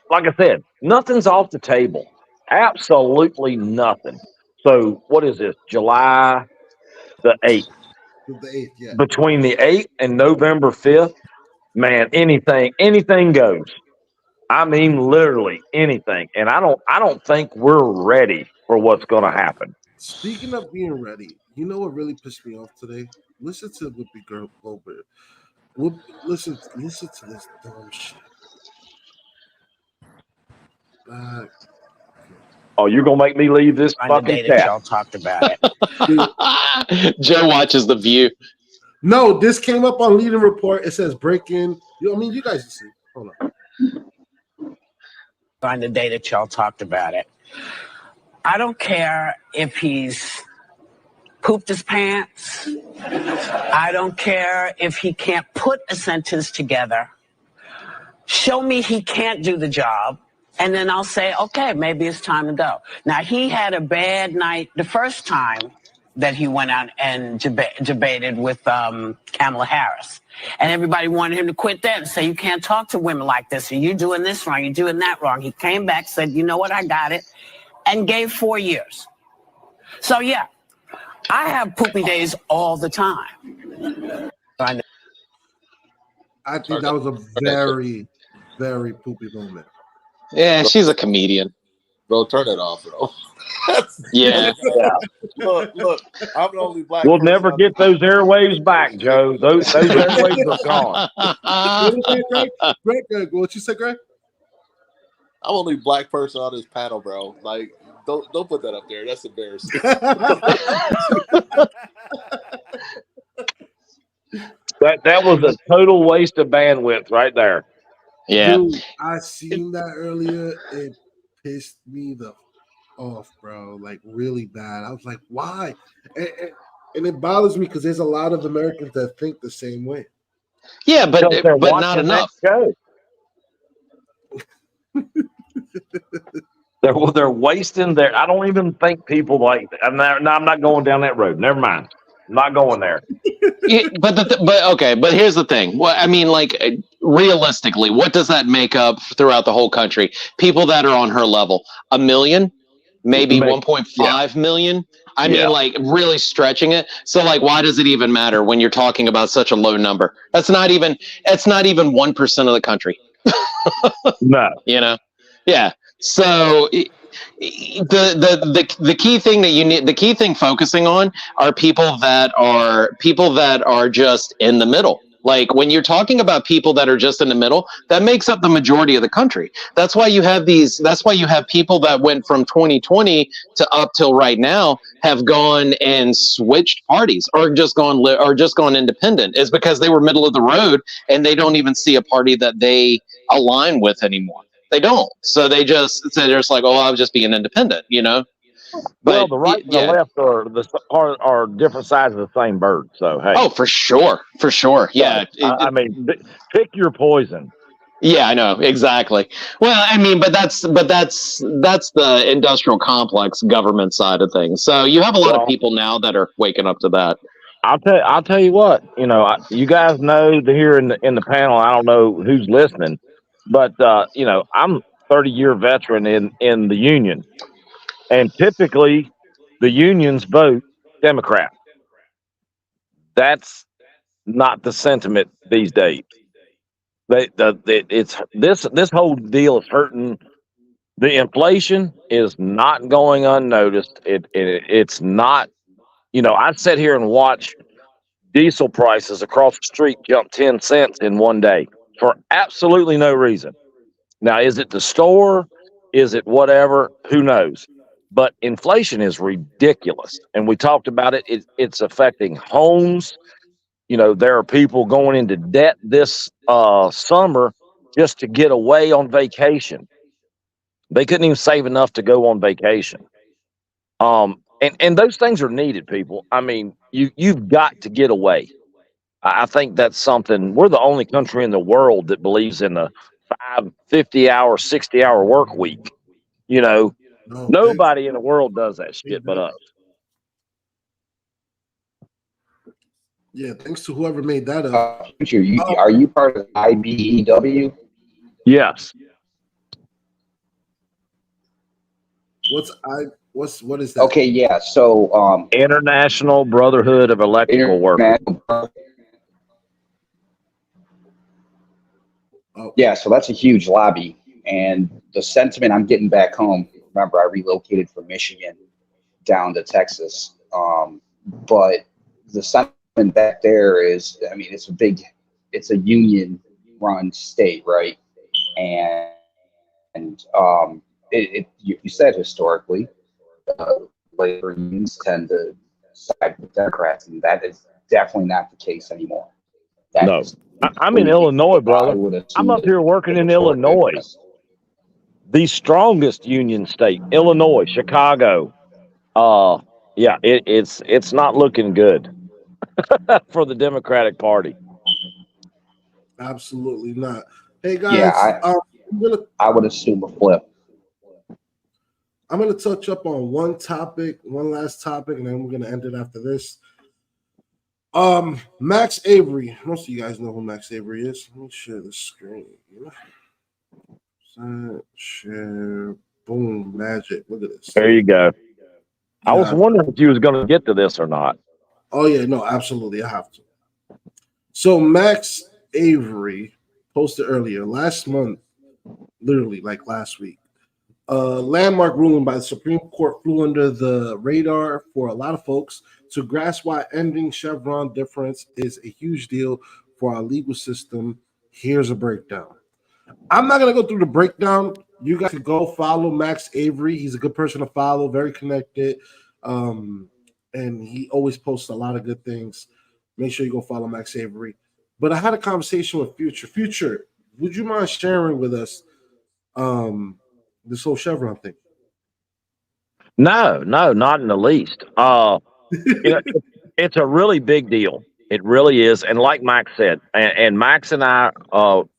like I said, nothing's off the table. Absolutely nothing. So what is this? July the 8th. The 8th, yeah. Between the 8th and November 5th, man, anything goes. I mean, literally anything. And I don't think we're ready for what's going to happen. Speaking of being ready, you know what really pissed me off today? Listen to Whoopi Goldberg. Listen to this dumb shit. Oh, you're gonna make me leave this fucking chat. Y'all talked about it. Joe watches The View. No, this came up on Leading Report. It says breaking. I mean, you guys see. Hold on. On the day that y'all talked about it, I don't care if he's pooped his pants. I don't care if he can't put a sentence together. Show me he can't do the job. And then I'll say, okay, maybe it's time to go. Now, he had a bad night the first time that he went out and debated with Kamala Harris. And everybody wanted him to quit that and say, you can't talk to women like this, or you're doing this wrong, you're doing that wrong. He came back, said, you know what, I got it, and gave 4 years. So, yeah, I have poopy days all the time. I think that was a very, very poopy moment. Yeah, she's a comedian. Bro, turn it off, bro. Yeah. Look, I'm the only black We'll person never on get this- those airwaves back, Joe. Those airwaves are gone. What is that, Greg? Greg, what you say, Greg? I'm the only black person on this panel, bro. Like, don't put that up there. That's embarrassing. That was a total waste of bandwidth right there. Yeah. Dude, I seen that earlier. It pissed me the off, bro. Like really bad. I was like, why? And it bothers me because there's a lot of Americans that think the same way. Yeah, Because they're but watching not that enough. show. They're wasting their. I don't even think people like. I'm not going down that road. Never mind. I'm not going there. Yeah, but okay, but here's the thing. Well, I mean, like realistically, what does that make up throughout the whole country? People that are on her level, 1 million, maybe 1.5 million. I mean, like really stretching it. So, like, why does it even matter when you're talking about such a low number? It's not even 1% of the country. No. You know, yeah. So the key thing that you need, the key thing focusing on are people that are just in the middle. Like when you're talking about people that are just in the middle, that makes up the majority of the country. That's why you have people that went from 2020 to up till right now have gone and switched parties or just gone independent, is because they were middle of the road and they don't even see a party that they align with anymore. They don't. So they're just like, oh, I'll just be an independent, you know? Well, But the right and the left are different sides of the same bird. So hey. Oh, for sure. Yeah. I mean, pick your poison. Yeah, I know exactly. Well, I mean, but that's the industrial complex government side of things. So you have a lot of people now that are waking up to that. I'll tell you what. You know, you guys know here in the panel. I don't know who's listening, but you know, I'm 30-year veteran in the union, and typically the unions vote Democrat. That's not the sentiment these days. It's this whole deal is hurting. The inflation is not going unnoticed. It's not. You know, I sit here and watch diesel prices across the street jump 10 cents in one day for absolutely no reason. Now, is it the store? Is it whatever? Who knows? But inflation is ridiculous, and we talked about it. It's affecting homes. You know, there are people going into debt this summer just to get away on vacation. They couldn't even save enough to go on vacation. And those things are needed, people. I mean, you've got to get away. I think that's something. We're the only country in the world that believes in a 50-hour, 60-hour work week. You know, nobody in the world does that shit but us. Yeah, thanks to whoever made that up. Are you part of IBEW? Yes. What is that? Okay, yeah. So International Brotherhood of Electrical Workers. Yeah, so that's a huge lobby, and the sentiment I'm getting back home. Remember, I relocated from Michigan down to Texas, but the sentiment back there is, I mean, it's a union-run state, right? And you said historically, labor unions tend to side with Democrats, and that is definitely not the case anymore. No, I'm in Illinois, brother. I'm up here working in Illinois, the strongest union state, Illinois, Chicago. Yeah, it's not looking good for the Democratic Party. Absolutely not. Hey guys, yeah, I would assume a flip. I'm going to touch up on one last topic, and then we're going to end it after this. Max Avery. Most of you guys know who Max Avery is. Let me share the screen. Share. Boom. Magic. Look at this. There you go. I was wondering if you was going to get to this or not. Oh, yeah. No, absolutely. I have to. So Max Avery posted earlier last month, literally like last week. landmark ruling by the Supreme Court flew under the radar for a lot of folks. To grasp why ending Chevron deference is a huge deal for our legal system, here's a breakdown. I'm not going to go through the breakdown. You guys can go follow Max Avery. He's a good person to follow, very connected. And he always posts a lot of good things. Make sure you go follow Max Avery. But I had a conversation with Future. Future, would you mind sharing with us this whole Chevron thing? No, not in the least. It's a really big deal. It really is. And like Max said, and Max and I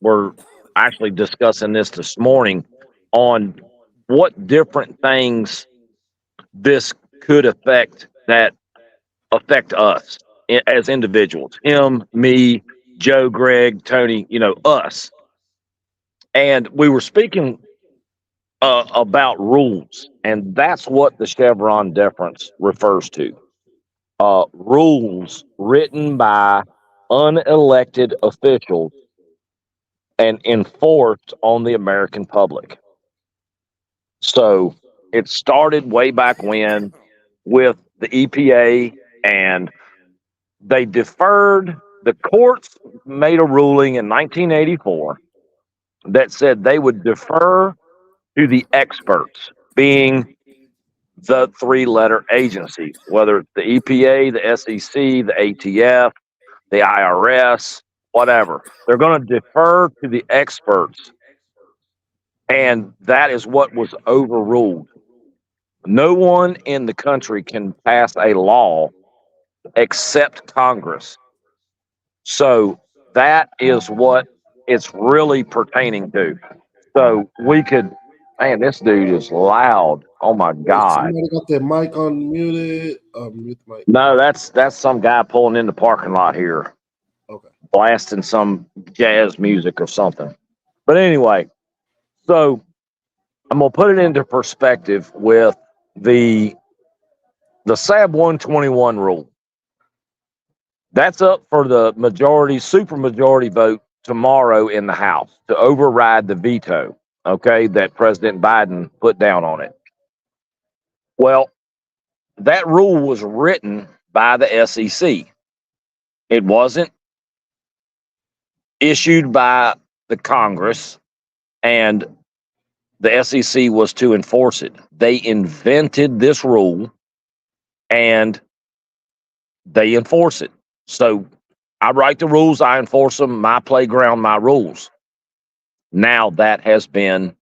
were actually discussing this morning on what different things this could affect us as individuals. Him, me, Joe, Greg, Tony, us. And we were speaking about rules, and that's what the Chevron deference refers to. Rules written by unelected officials and enforced on the American public. So it started way back when with the EPA, and they deferred. The courts made a ruling in 1984 that said they would defer to the experts, being the three-letter agencies, whether it's the EPA, the SEC, the ATF, the IRS, whatever. They're going to defer to the experts, and that is what was overruled. No one in the country can pass a law except Congress. So that is what it's really pertaining to. So we could, man, this dude is loud. Oh my God. Somebody got their mic unmuted. Mute the mic. No, that's some guy pulling in the parking lot here. Okay. Blasting some jazz music or something. But anyway, so I'm gonna put it into perspective with the SAB 121 rule. That's up for the supermajority vote tomorrow in the House to override the veto, okay, that President Biden put down on it. Well, that rule was written by the SEC. It wasn't issued by the Congress, and the SEC was to enforce it. They invented this rule, and they enforce it. So I write the rules, I enforce them, my playground, my rules. Now that has been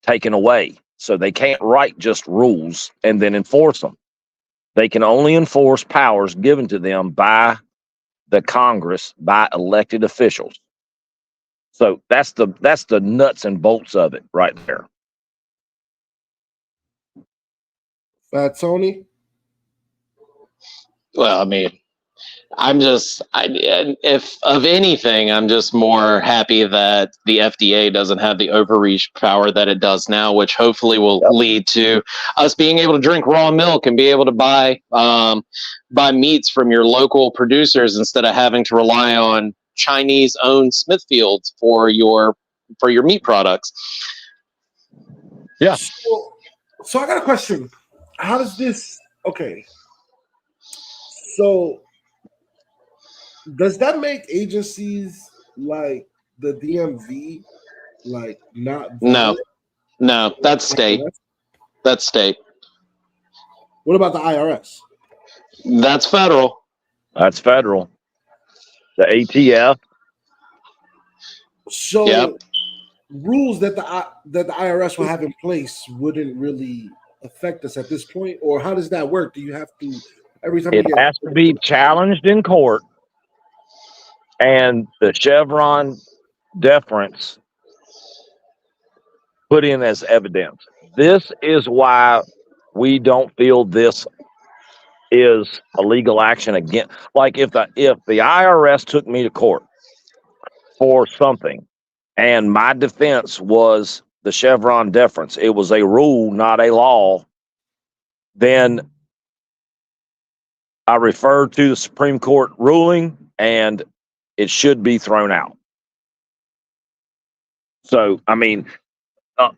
taken away. So they can't write just rules and then enforce them. They can only enforce powers given to them by the Congress, by elected officials. So that's the nuts and bolts of it right there. Fat Tony? Well, I mean, if of anything, I'm just more happy that the FDA doesn't have the overreach power that it does now, which hopefully will lead to us being able to drink raw milk and be able to buy meats from your local producers instead of having to rely on Chinese-owned Smithfields for your meat products. Yeah. So I got a question. How does this? Okay. So does that make agencies like the DMV like not valid? No, that's state. That's state. What about the IRS? That's federal. That's federal. The ATF. So rules that the IRS will have in place wouldn't really affect us at this point, or how does that work? Do you have to every time it has to be challenged in court, and the Chevron deference put in as evidence? This is why we don't feel this is a legal action against. Like if the IRS took me to court for something, and my defense was the Chevron deference, it was a rule, not a law, then I refer to the Supreme Court ruling, and it should be thrown out. So, I mean,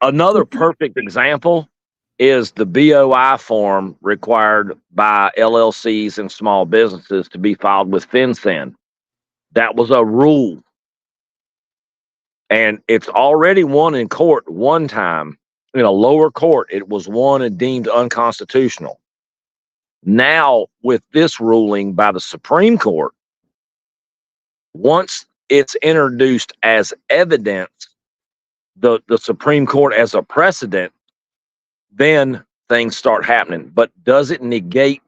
Another perfect example is the BOI form required by LLCs and small businesses to be filed with FinCEN. That was a rule. And it's already won in court one time. In a lower court, it was won and deemed unconstitutional. Now, with this ruling by the Supreme Court, once it's introduced as evidence, the Supreme Court as a precedent, then things start happening. But does it negate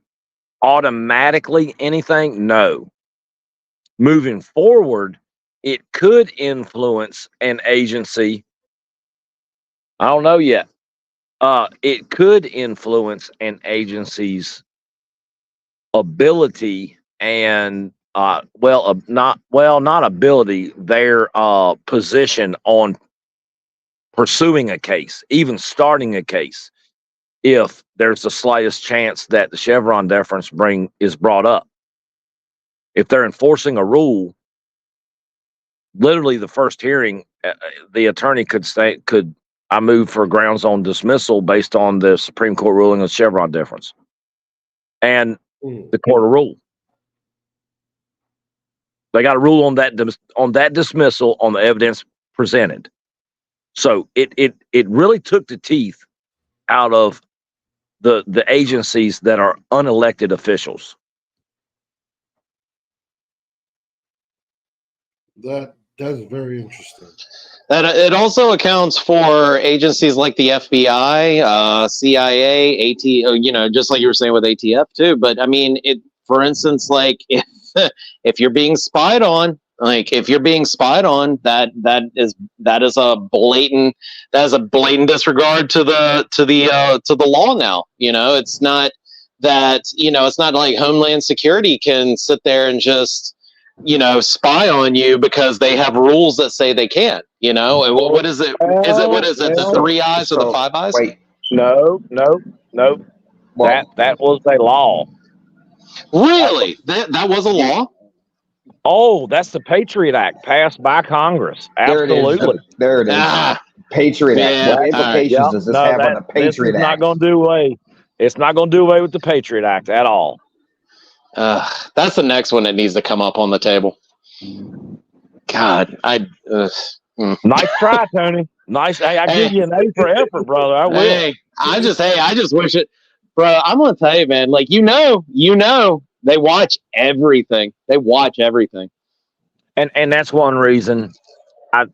automatically anything? No. Moving forward, it could influence an agency. I don't know yet. It could influence an agency's ability and not ability, their position on pursuing a case, even starting a case, if there's the slightest chance that the Chevron deference is brought up. If they're enforcing a rule, literally the first hearing, the attorney could say, I move for grounds on dismissal based on the Supreme Court ruling on Chevron deference. And the court will rule. They got to rule on that dismissal on the evidence presented. So it really took the teeth out of the agencies that are unelected officials. That's very interesting. That it also accounts for agencies like the FBI, CIA, AT, just like you were saying with ATF too. But I mean, for instance, like if you're being spied on, that is a blatant disregard to the law now. It's not that, it's not like Homeland Security can sit there and just, spy on you because they have rules that say they can't, and what is it? What is it? The 3 eyes or the 5 eyes? Wait, no. Well, that was a law. Really? That was a law? Oh, that's the Patriot Act passed by Congress. Absolutely. There it is. Patriot Act. What implications does this have on the Patriot Act? It's not going to do away with the Patriot Act at all. That's the next one that needs to come up on the table. God, Nice try, Tony. Nice. Hey, I give you an A for effort, brother. I will. Hey, I just wish it, bro. I'm gonna tell you, man. Like they watch everything. They watch everything, and that's one reason. I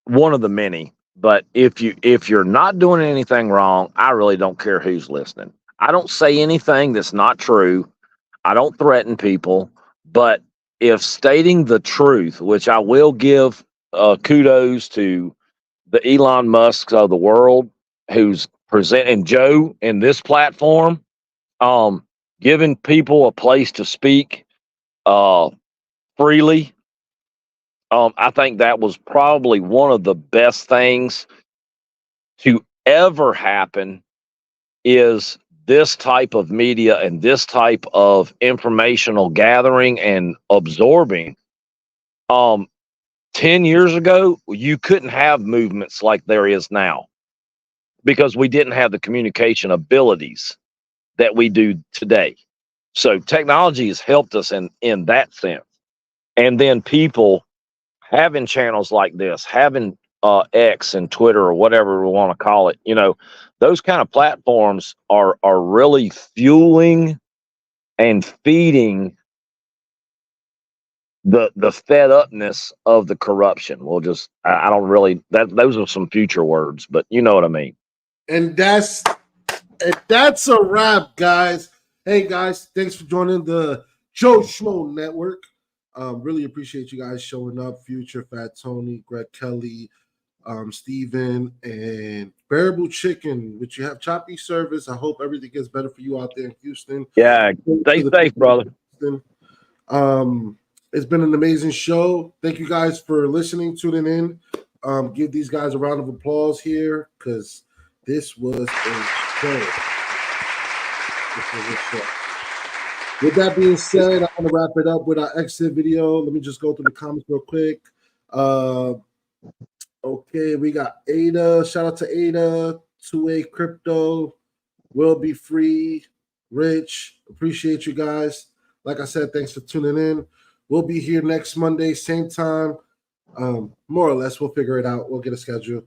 one of the many. But if you're not doing anything wrong, I really don't care who's listening. I don't say anything that's not true. I don't threaten people, but if stating the truth, which I will give kudos to the Elon Musks of the world, who's presenting Joe in this platform, giving people a place to speak freely. I think that was probably one of the best things to ever happen is this type of media and this type of informational gathering and absorbing. 10 years ago, you couldn't have movements like there is now because we didn't have the communication abilities that we do today. So technology has helped us in that sense. And then people having channels like this, having X and Twitter or whatever we want to call it, those kind of platforms are really fueling and feeding the fed upness of the corruption. I don't really, those are some future words, but you know what I mean. And that's a wrap, guys. Hey guys, thanks for joining the Joe Schmo Network. Really appreciate you guys showing up. Future, Fat Tony, Greg Kelly, Steven, and Bearable Chicken, which you have choppy service. I hope everything gets better for you out there in Houston. Yeah, stay safe, brother. It's been an amazing show. Thank you guys for listening, tuning in. Give these guys a round of applause here because this was a show. With that being said, I'm going to wrap it up with our exit video. Let me just go through the comments real quick. Okay, we got Ada. Shout out to Ada, 2A Crypto, Will Be Free, Rich. Appreciate you guys. Like I said, thanks for tuning in. We'll be here next Monday, same time. More or less, we'll figure it out. We'll get a schedule.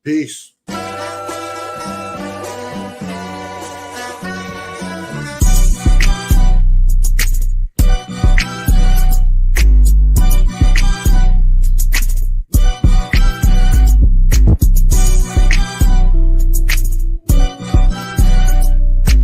Peace.